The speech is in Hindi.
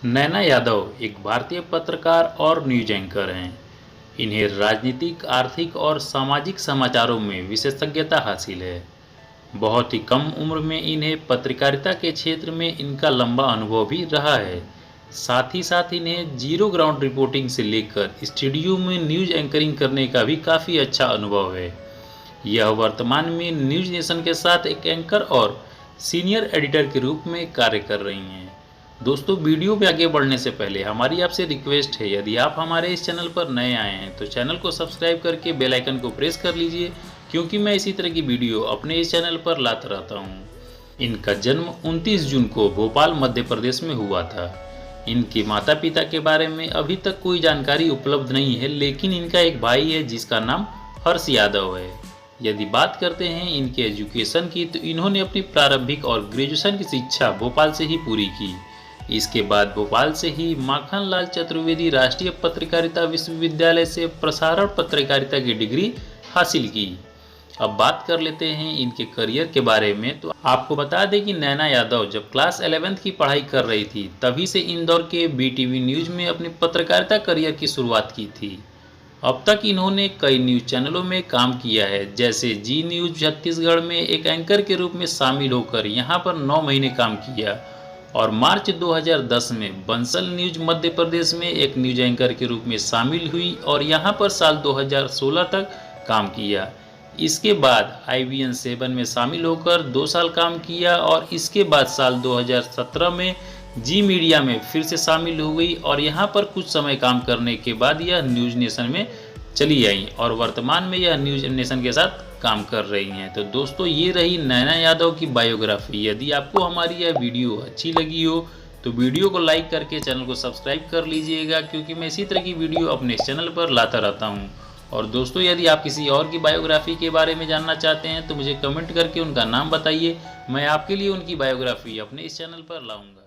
नैना यादव एक भारतीय पत्रकार और न्यूज एंकर हैं। इन्हें राजनीतिक, आर्थिक और सामाजिक समाचारों में विशेषज्ञता हासिल है। बहुत ही कम उम्र में इन्हें पत्रकारिता के क्षेत्र में इनका लंबा अनुभव भी रहा है। साथ ही साथ इन्हें जीरो ग्राउंड रिपोर्टिंग से लेकर स्टूडियो में न्यूज एंकरिंग करने का भी काफ़ी अच्छा अनुभव है। यह वर्तमान में न्यूज नेशन के साथ एक एंकर और सीनियर एडिटर के रूप में कार्य कर रही हैं। दोस्तों, वीडियो में आगे बढ़ने से पहले हमारी आपसे रिक्वेस्ट है, यदि आप हमारे इस चैनल पर नए आए हैं तो चैनल को सब्सक्राइब करके बेल आइकन को प्रेस कर लीजिए, क्योंकि मैं इसी तरह की वीडियो अपने इस चैनल पर लाता रहता हूँ। इनका जन्म 29 जून को भोपाल, मध्य प्रदेश में हुआ था। इनके माता पिता के बारे में अभी तक कोई जानकारी उपलब्ध नहीं है, लेकिन इनका एक भाई है जिसका नाम हर्ष यादव है। यदि बात करते हैं इनके एजुकेशन की, तो इन्होंने अपनी प्रारंभिक और ग्रेजुएशन की शिक्षा भोपाल से ही पूरी की। इसके बाद भोपाल से ही माखन लाल चतुर्वेदी राष्ट्रीय पत्रकारिता विश्वविद्यालय से प्रसारण पत्रकारिता की डिग्री हासिल की। अब बात कर लेते हैं इनके करियर के बारे में। तो आपको बता दें कि नैना यादव जब क्लास 11th की पढ़ाई कर रही थी, तभी से इंदौर के BTV न्यूज में अपनी पत्रकारिता करियर की शुरुआत की थी। अब तक इन्होंने कई न्यूज चैनलों में काम किया है, जैसे जी न्यूज छत्तीसगढ़ में एक एंकर के रूप में शामिल होकर यहाँ पर 9 महीने काम किया, और मार्च 2010 में बंसल न्यूज मध्य प्रदेश में एक न्यूज एंकर के रूप में शामिल हुई और यहाँ पर साल 2016 तक काम किया। इसके बाद IBN 7 में शामिल होकर 2 साल काम किया और इसके बाद साल 2017 में जी मीडिया में फिर से शामिल हो गई और यहाँ पर कुछ समय काम करने के बाद यह न्यूज नेशन में चली आई और वर्तमान में यह न्यूज नेशन के साथ काम कर रही हैं। तो दोस्तों, ये रही नैना यादव की बायोग्राफी। यदि आपको हमारी यह वीडियो अच्छी लगी हो तो वीडियो को लाइक करके चैनल को सब्सक्राइब कर लीजिएगा, क्योंकि मैं इसी तरह की वीडियो अपने चैनल पर लाता रहता हूँ। और दोस्तों, यदि आप किसी और की बायोग्राफी के बारे में जानना चाहते हैं तो मुझे कमेंट करके उनका नाम बताइए, मैं आपके लिए उनकी बायोग्राफी अपने इस चैनल पर लाऊंगा।